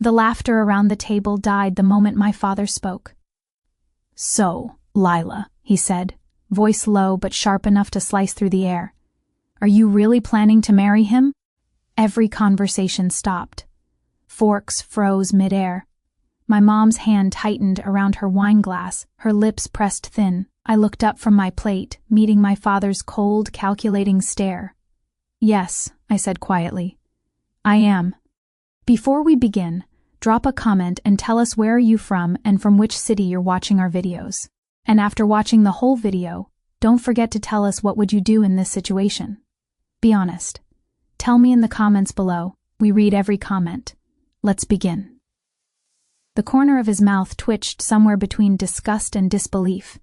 The laughter around the table died the moment my father spoke. "So, Lila," he said, voice low but sharp enough to slice through the air. "Are you really planning to marry him?" Every conversation stopped. Forks froze midair. My mom's hand tightened around her wine glass, her lips pressed thin. I looked up from my plate, meeting my father's cold, calculating stare. "Yes," I said quietly. "I am." Before we begin, drop a comment and tell us where are you from and from which city you're watching our videos. And after watching the whole video, don't forget to tell us what would you do in this situation. Be honest. Tell me in the comments below. We read every comment. Let's begin. The corner of his mouth twitched somewhere between disgust and disbelief.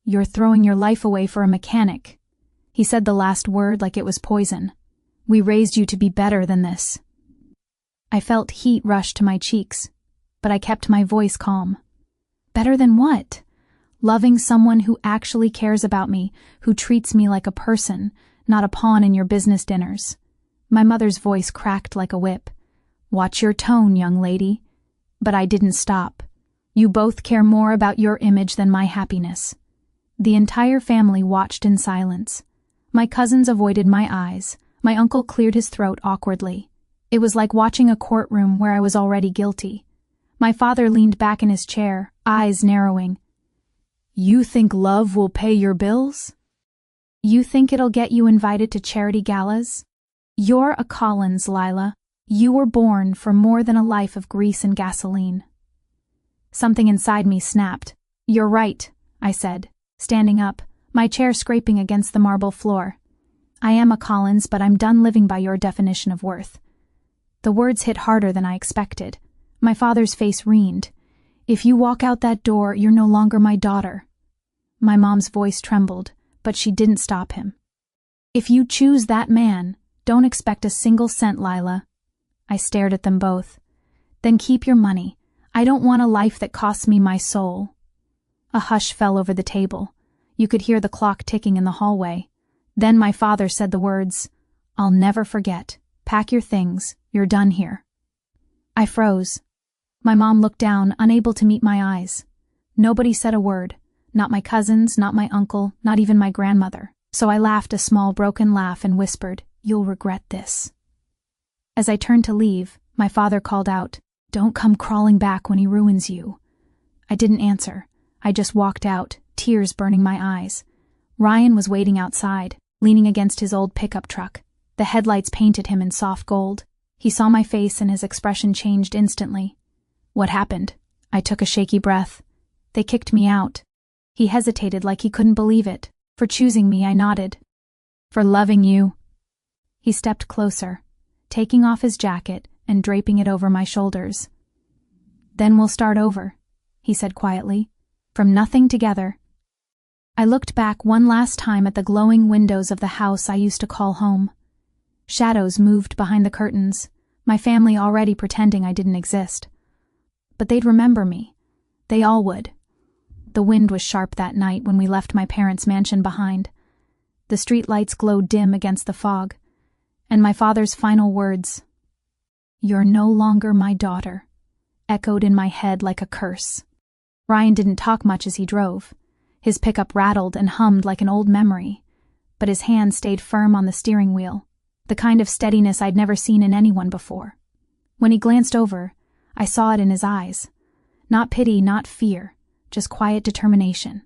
"You're throwing your life away for a mechanic." He said the last word like it was poison. "We raised you to be better than this." I felt heat rush to my cheeks, but I kept my voice calm. Better than what? Loving someone who actually cares about me, who treats me like a person, not a pawn in your business dinners. My mother's voice cracked like a whip. "Watch your tone, young lady." But I didn't stop. "You both care more about your image than my happiness." The entire family watched in silence. My cousins avoided my eyes. My uncle cleared his throat awkwardly. It was like watching a courtroom where I was already guilty. My father leaned back in his chair, eyes narrowing. "You think love will pay your bills? You think it'll get you invited to charity galas? You're a Collins, Lila. You were born for more than a life of grease and gasoline." Something inside me snapped. "You're right," I said, standing up, my chair scraping against the marble floor. "I am a Collins, but I'm done living by your definition of worth." The words hit harder than I expected. My father's face reened. "If you walk out that door, you're no longer my daughter." My mom's voice trembled, but she didn't stop him. "If you choose that man, don't expect a single cent, Lila." I stared at them both. "Then keep your money. I don't want a life that costs me my soul." A hush fell over the table. You could hear the clock ticking in the hallway. Then my father said the words, "I'll never forget. Pack your things. You're done here." I froze. My mom looked down, unable to meet my eyes. Nobody said a word. Not my cousins, not my uncle, not even my grandmother. So I laughed a small broken laugh and whispered, "You'll regret this." As I turned to leave, my father called out, "Don't come crawling back when he ruins you." I didn't answer. I just walked out, tears burning my eyes. Ryan was waiting outside, leaning against his old pickup truck. The headlights painted him in soft gold. He saw my face and his expression changed instantly. "What happened?" I took a shaky breath. "They kicked me out." He hesitated like he couldn't believe it. "For choosing me," I nodded. "For loving you." He stepped closer, taking off his jacket and draping it over my shoulders. "Then we'll start over," he said quietly. "From nothing together." I looked back one last time at the glowing windows of the house I used to call home. Shadows moved behind the curtains, my family already pretending I didn't exist. But they'd remember me. They all would. The wind was sharp that night when we left my parents' mansion behind. The street lights glowed dim against the fog. And my father's final words, "You're no longer my daughter," echoed in my head like a curse. Ryan didn't talk much as he drove. His pickup rattled and hummed like an old memory, but his hand stayed firm on the steering wheel, the kind of steadiness I'd never seen in anyone before. When he glanced over, I saw it in his eyes. Not pity, not fear, just quiet determination.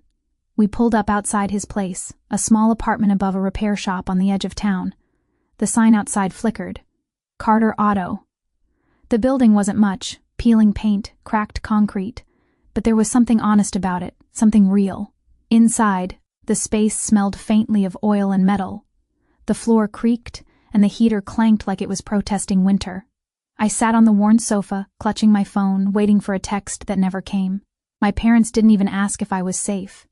We pulled up outside his place, a small apartment above a repair shop on the edge of town. The sign outside flickered. Carter Auto. The building wasn't much, peeling paint, cracked concrete, but there was something honest about it, something real. Inside, the space smelled faintly of oil and metal. The floor creaked, and the heater clanked like it was protesting winter. I sat on the worn sofa, clutching my phone, waiting for a text that never came. My parents didn't even ask if I was safe.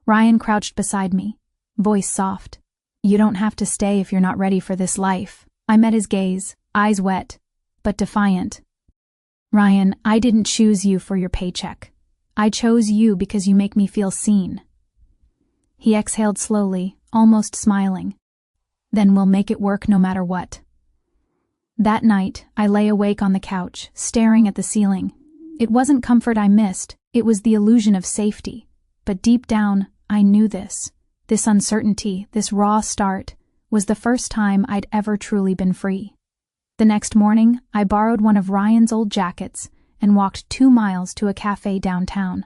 Ryan crouched beside me, voice soft. "You don't have to stay if you're not ready for this life." I met his gaze, eyes wet, but defiant. "Ryan, I didn't choose you for your paycheck. I chose you because you make me feel seen." He exhaled slowly, almost smiling. "Then we'll make it work no matter what." That night, I lay awake on the couch, staring at the ceiling. It wasn't comfort I missed, it was the illusion of safety. But deep down, I knew this. This uncertainty, this raw start, was the first time I'd ever truly been free. The next morning, I borrowed one of Ryan's old jackets and walked 2 miles to a cafe downtown.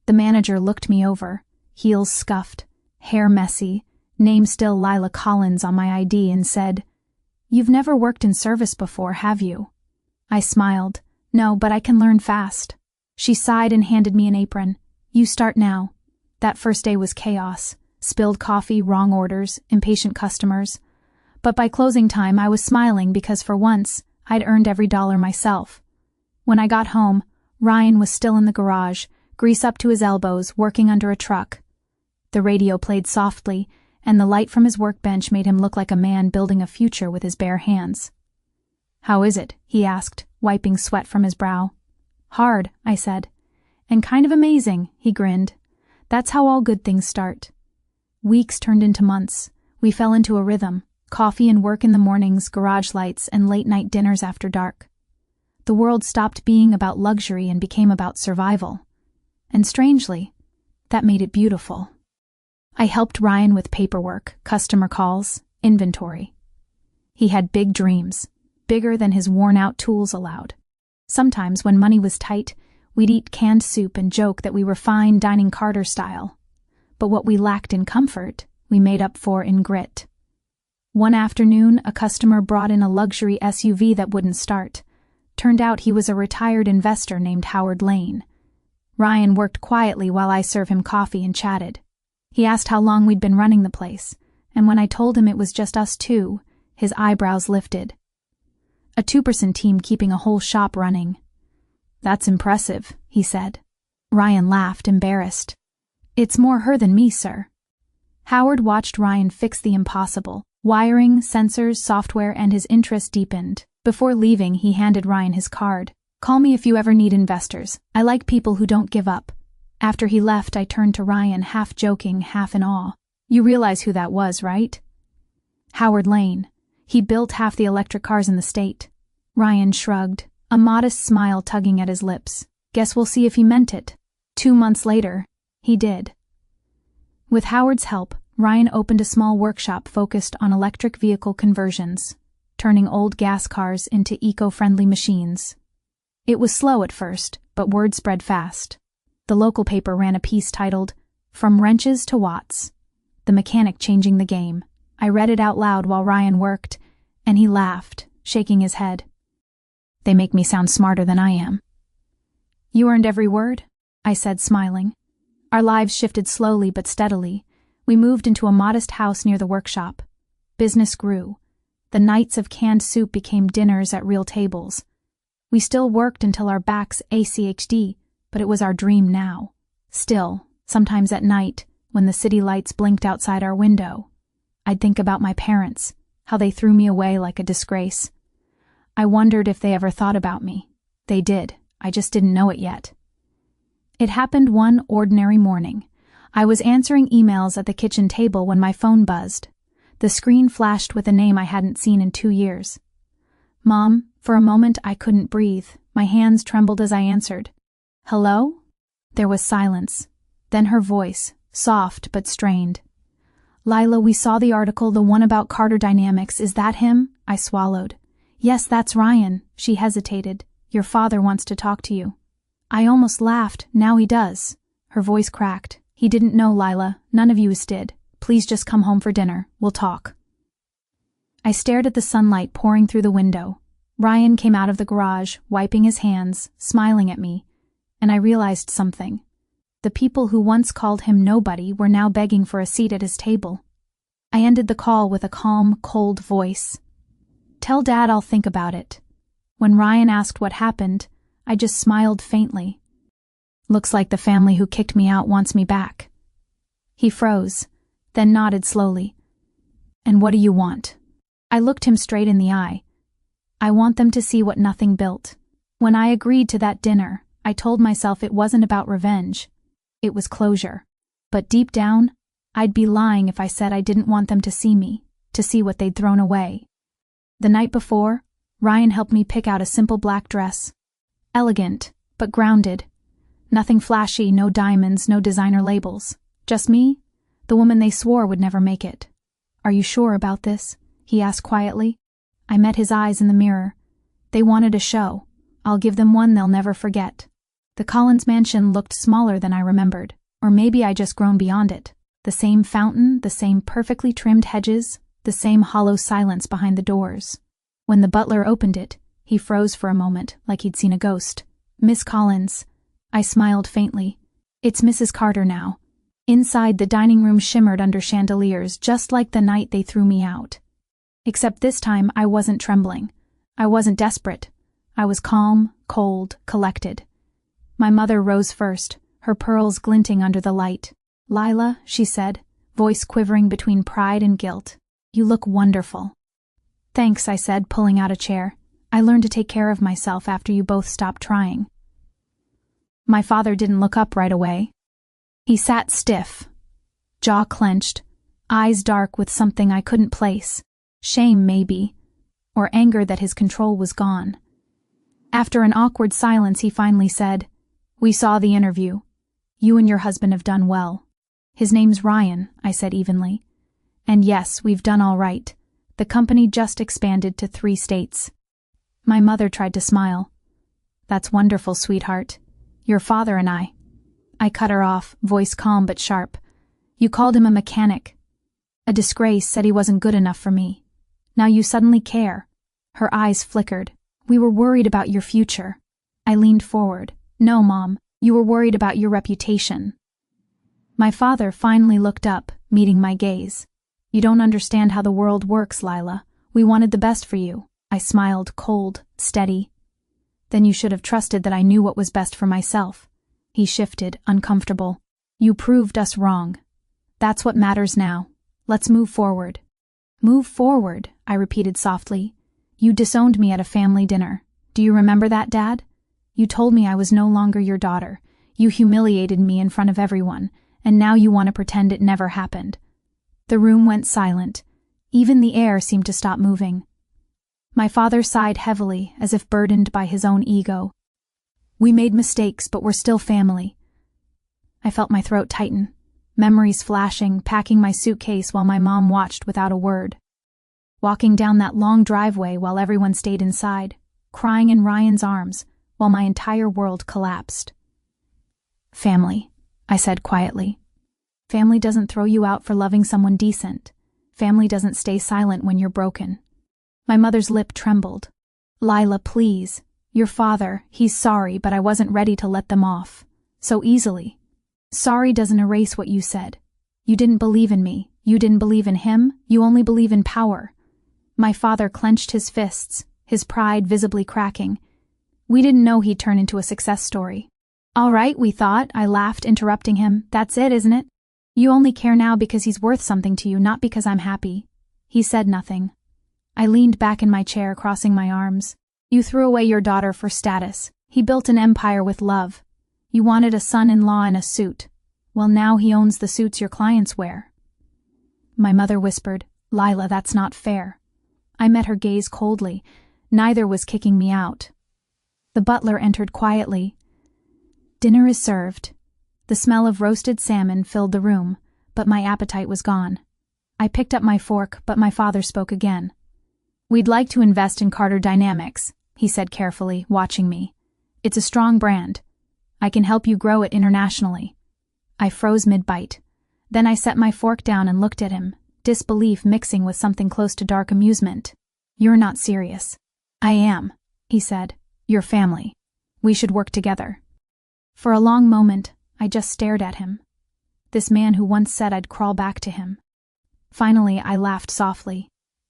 The manager looked me over, heels scuffed, hair messy, name still Lila Collins on my ID, and said, "You've never worked in service before, have you?" I smiled. "No, but I can learn fast." She sighed and handed me an apron. "You start now." That first day was chaos. Spilled coffee, wrong orders, impatient customers. But by closing time, I was smiling because for once, I'd earned every dollar myself. When I got home, Ryan was still in the garage, grease up to his elbows, working under a truck. The radio played softly, and the light from his workbench made him look like a man building a future with his bare hands. "How is it?" he asked, wiping sweat from his brow. "Hard," I said. "And kind of amazing," he grinned. "That's how all good things start." Weeks turned into months. We fell into a rhythm. Coffee and work in the mornings, garage lights, and late-night dinners after dark. The world stopped being about luxury and became about survival. And strangely, that made it beautiful. I helped Ryan with paperwork, customer calls, inventory. He had big dreams, bigger than his worn-out tools allowed. Sometimes, when money was tight, we'd eat canned soup and joke that we were fine dining Carter style. But what we lacked in comfort, we made up for in grit. One afternoon, a customer brought in a luxury SUV that wouldn't start. Turned out he was a retired investor named Howard Lane. Ryan worked quietly while I served him coffee and chatted. He asked how long we'd been running the place, and when I told him it was just us two, his eyebrows lifted. A 2% team keeping a whole shop running. "That's impressive," he said. Ryan laughed, embarrassed. "It's more her than me, sir." Howard watched Ryan fix the impossible. Wiring, sensors, software, and his interest deepened. Before leaving, he handed Ryan his card. "Call me if you ever need investors. I like people who don't give up." After he left, I turned to Ryan, half joking, half in awe. "You realize who that was, right?" "Howard Lane. He built half the electric cars in the state." Ryan shrugged, a modest smile tugging at his lips. "Guess we'll see if he meant it." 2 months later, he did. With Howard's help, Ryan opened a small workshop focused on electric vehicle conversions, turning old gas cars into eco-friendly machines. It was slow at first, but word spread fast. The local paper ran a piece titled, "From Wrenches to Watts. The Mechanic Changing the Game." I read it out loud while Ryan worked, and he laughed, shaking his head. "They make me sound smarter than I am." "You earned every word," I said, smiling. Our lives shifted slowly but steadily. We moved into a modest house near the workshop. Business grew. The nights of canned soup became dinners at real tables. We still worked until our backs ached, but it was our dream now. Still, sometimes at night, when the city lights blinked outside our window, I'd think about my parents, how they threw me away like a disgrace. I wondered if they ever thought about me. They did, I just didn't know it yet. It happened one ordinary morning. I was answering emails at the kitchen table when my phone buzzed. The screen flashed with a name I hadn't seen in 2 years. "Mom," for a moment I couldn't breathe. My hands trembled as I answered. "Hello?" There was silence. Then her voice, soft but strained. "Lila, we saw the article, the one about Carter Dynamics. Is that him?" I swallowed. "Yes, that's Ryan." She hesitated. "Your father wants to talk to you." I almost laughed. "Now he does." Her voice cracked. "He didn't know, Lila. None of you did. Please just come home for dinner. We'll talk." I stared at the sunlight pouring through the window. Ryan came out of the garage, wiping his hands, smiling at me, and I realized something. The people who once called him nobody were now begging for a seat at his table. I ended the call with a calm, cold voice. "Tell Dad I'll think about it." When Ryan asked what happened, I just smiled faintly. "Looks like the family who kicked me out wants me back." He froze, then nodded slowly. "And what do you want?" I looked him straight in the eye. "I want them to see what nothing built." When I agreed to that dinner, I told myself it wasn't about revenge. It was closure. But deep down, I'd be lying if I said I didn't want them to see me, to see what they'd thrown away. The night before, Ryan helped me pick out a simple black dress. Elegant, but grounded. Nothing flashy, no diamonds, no designer labels. Just me, the woman they swore would never make it. "Are you sure about this?" he asked quietly. I met his eyes in the mirror. They wanted a show. I'll give them one they'll never forget. The Collins mansion looked smaller than I remembered, or maybe I just grown beyond it. The same fountain, the same perfectly trimmed hedges, the same hollow silence behind the doors. When the butler opened it, he froze for a moment, like he'd seen a ghost. "Miss Collins." I smiled faintly. "It's Mrs. Carter now." Inside, the dining room shimmered under chandeliers, just like the night they threw me out. Except this time, I wasn't trembling. I wasn't desperate. I was calm, cold, collected. My mother rose first, her pearls glinting under the light. "Lila," she said, voice quivering between pride and guilt. "You look wonderful." "Thanks," I said, pulling out a chair. "I learned to take care of myself after you both stopped trying." My father didn't look up right away. He sat stiff, jaw clenched, eyes dark with something I couldn't place. Shame, maybe, or anger that his control was gone. After an awkward silence, he finally said, "We saw the interview. You and your husband have done well." "His name's Ryan," I said evenly. "And yes, we've done all right. The company just expanded to 3 states. My mother tried to smile. "That's wonderful, sweetheart. Your father and I." I cut her off, voice calm but sharp. "You called him a mechanic. A disgrace, said he wasn't good enough for me. Now you suddenly care." Her eyes flickered. "We were worried about your future." I leaned forward. "No, Mom, you were worried about your reputation." My father finally looked up, meeting my gaze. "You don't understand how the world works, Lila. We wanted the best for you." I smiled, cold, steady. "Then you should have trusted that I knew what was best for myself." He shifted, uncomfortable. "You proved us wrong. That's what matters now. Let's move forward." "Move forward," I repeated softly. "You disowned me at a family dinner. Do you remember that, Dad? You told me I was no longer your daughter. You humiliated me in front of everyone, and now you want to pretend it never happened." The room went silent. Even the air seemed to stop moving. My father sighed heavily, as if burdened by his own ego. "We made mistakes, but we're still family." I felt my throat tighten. Memories flashing, packing my suitcase while my mom watched without a word. Walking down that long driveway while everyone stayed inside, crying in Ryan's arms while my entire world collapsed. "Family," I said quietly. "Family doesn't throw you out for loving someone decent. Family doesn't stay silent when you're broken." My mother's lip trembled. "Lila, please. Your father, he's sorry, but I wasn't ready to let them off so easily. Sorry doesn't erase what you said. You didn't believe in me. You didn't believe in him. You only believe in power." My father clenched his fists, his pride visibly cracking. "We didn't know he'd turn into a success story." "All right, we thought," I laughed, interrupting him. "That's it, isn't it? You only care now because he's worth something to you, not because I'm happy." He said nothing. I leaned back in my chair, crossing my arms. "You threw away your daughter for status. He built an empire with love. You wanted a son-in-law in a suit. Well, now he owns the suits your clients wear." My mother whispered, "Lila, that's not fair." I met her gaze coldly. Neither was kicking me out. The butler entered quietly. "Dinner is served." The smell of roasted salmon filled the room, but my appetite was gone. I picked up my fork, but my father spoke again. "We'd like to invest in Carter Dynamics," he said carefully, watching me. "It's a strong brand. I can help you grow it internationally." I froze mid-bite. Then I set my fork down and looked at him, disbelief mixing with something close to dark amusement. "You're not serious." "I am," he said. "Your family. We should work together." For a long moment, I just stared at him. This man who once said I'd crawl back to him. Finally, I laughed softly.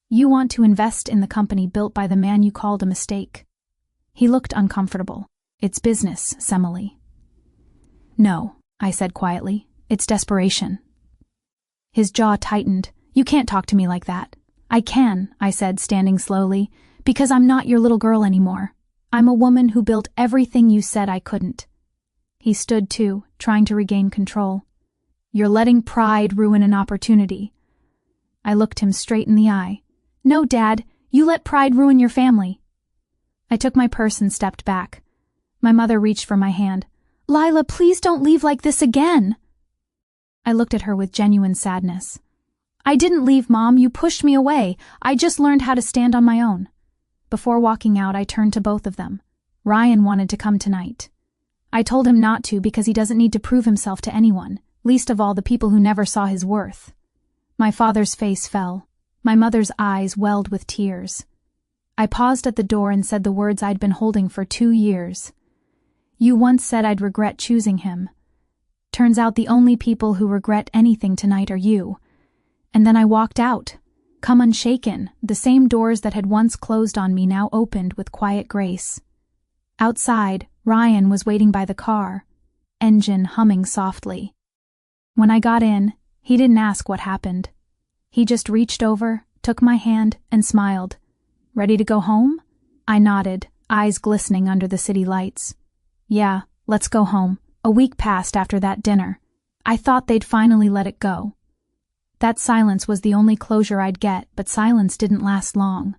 "You want to invest in the company built by the man you called a mistake." He looked uncomfortable. "It's business, Semele." "No," I said quietly. "It's desperation." His jaw tightened. "You can't talk to me like that." "I can," I said, standing slowly, "because I'm not your little girl anymore. I'm a woman who built everything you said I couldn't." He stood too, trying to regain control. "You're letting pride ruin an opportunity." I looked him straight in the eye. "No, Dad, you let pride ruin your family." I took my purse and stepped back. My mother reached for my hand. "Lila, please don't leave like this again." I looked at her with genuine sadness. "I didn't leave, Mom. You pushed me away. I just learned how to stand on my own." Before walking out, I turned to both of them. Ryan wanted to come tonight. I told him not to because he doesn't need to prove himself to anyone, least of all the people who never saw his worth. My father's face fell. My mother's eyes welled with tears. I paused at the door and said the words I'd been holding for 2 years. "You once said I'd regret choosing him. Turns out the only people who regret anything tonight are you." And then I walked out. Come unshaken, the same doors that had once closed on me now opened with quiet grace. Outside, Ryan was waiting by the car, engine humming softly. When I got in, he didn't ask what happened. He just reached over, took my hand, and smiled. "Ready to go home?" I nodded, eyes glistening under the city lights. "Yeah, let's go home." A week passed after that dinner. I thought they'd finally let it go. That silence was the only closure I'd get, but silence didn't last long.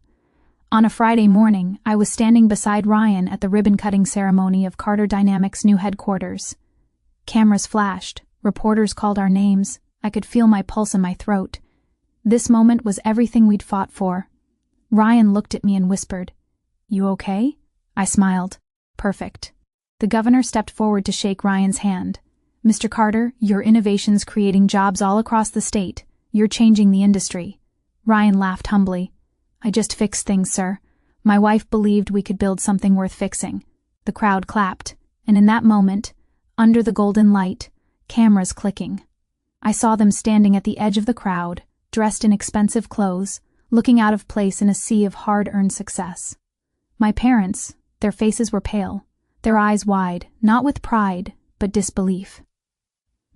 On a Friday morning, I was standing beside Ryan at the ribbon-cutting ceremony of Carter Dynamics' new headquarters. Cameras flashed, reporters called our names, I could feel my pulse in my throat. This moment was everything we'd fought for. Ryan looked at me and whispered, "You okay?" I smiled. "Perfect." The governor stepped forward to shake Ryan's hand. "Mr. Carter, your innovation's creating jobs all across the state. You're changing the industry." Ryan laughed humbly. "I just fixed things, sir. My wife believed we could build something worth fixing." The crowd clapped, and in that moment, under the golden light, cameras clicking. I saw them standing at the edge of the crowd, dressed in expensive clothes, looking out of place in a sea of hard-earned success. My parents, their faces were pale, their eyes wide, not with pride, but disbelief.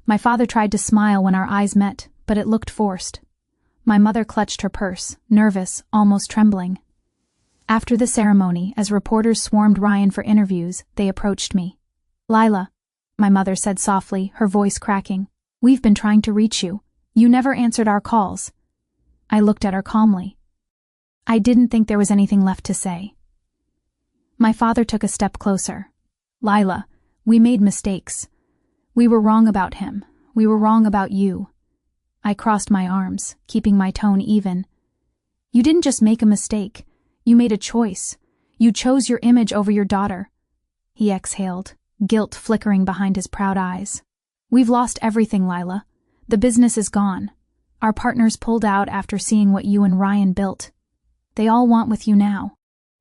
My father tried to smile when our eyes met, but it looked forced. My mother clutched her purse, nervous, almost trembling. After the ceremony, as reporters swarmed Ryan for interviews, they approached me. "Lila," my mother said softly, her voice cracking, "we've been trying to reach you. You never answered our calls." I looked at her calmly. I didn't think there was anything left to say. My father took a step closer. "Lila, we made mistakes. We were wrong about him. We were wrong about you." I crossed my arms, keeping my tone even. "You didn't just make a mistake. You made a choice. You chose your image over your daughter." He exhaled, guilt flickering behind his proud eyes. "We've lost everything, Lila. The business is gone. Our partners pulled out after seeing what you and Ryan built. They all want with you now."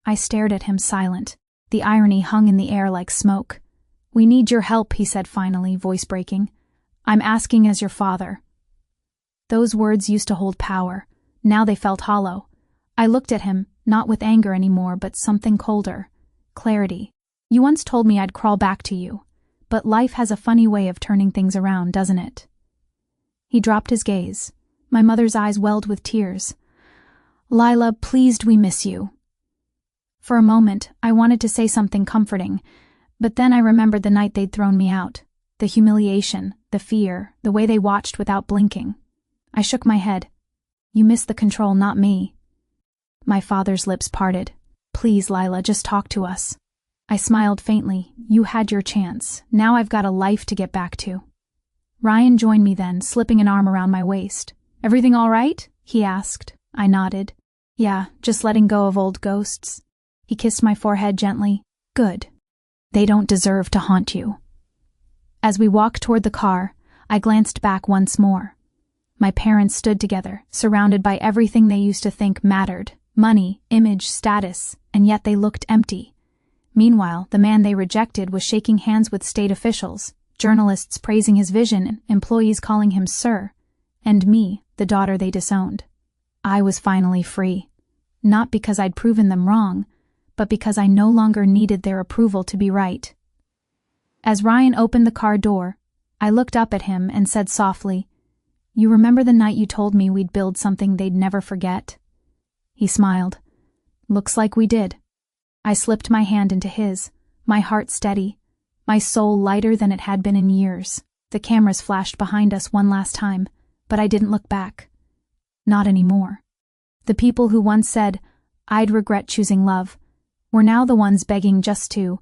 I stared at him silent. The irony hung in the air like smoke. "We need your help," he said finally, voice breaking. "I'm asking as your father." Those words used to hold power. Now they felt hollow. I looked at him, not with anger anymore, but something colder. Clarity. "You once told me I'd crawl back to you. But life has a funny way of turning things around, doesn't it?" He dropped his gaze. My mother's eyes welled with tears. "Lila, pleased we miss you." For a moment, I wanted to say something comforting, but then I remembered the night they'd thrown me out. The humiliation, the fear, the way they watched without blinking. I shook my head. "You miss the control, not me." My father's lips parted. "Please, Lila, just talk to us." I smiled faintly. "You had your chance. Now I've got a life to get back to." Ryan joined me then, slipping an arm around my waist. "Everything all right?" he asked. I nodded. "Yeah, just letting go of old ghosts." He kissed my forehead gently. "Good. They don't deserve to haunt you." As we walked toward the car, I glanced back once more. My parents stood together, surrounded by everything they used to think mattered: money, image, status, and yet they looked empty. Meanwhile, the man they rejected was shaking hands with state officials, journalists praising his vision, employees calling him sir, and me, the daughter they disowned. I was finally free. Not because I'd proven them wrong, but because I no longer needed their approval to be right. As Ryan opened the car door, I looked up at him and said softly, "You remember the night you told me we'd build something they'd never forget?" He smiled. "Looks like we did." I slipped my hand into his, my heart steady, my soul lighter than it had been in years. The cameras flashed behind us one last time, but I didn't look back. Not anymore. The people who once said, "I'd regret choosing love," were now the ones begging just to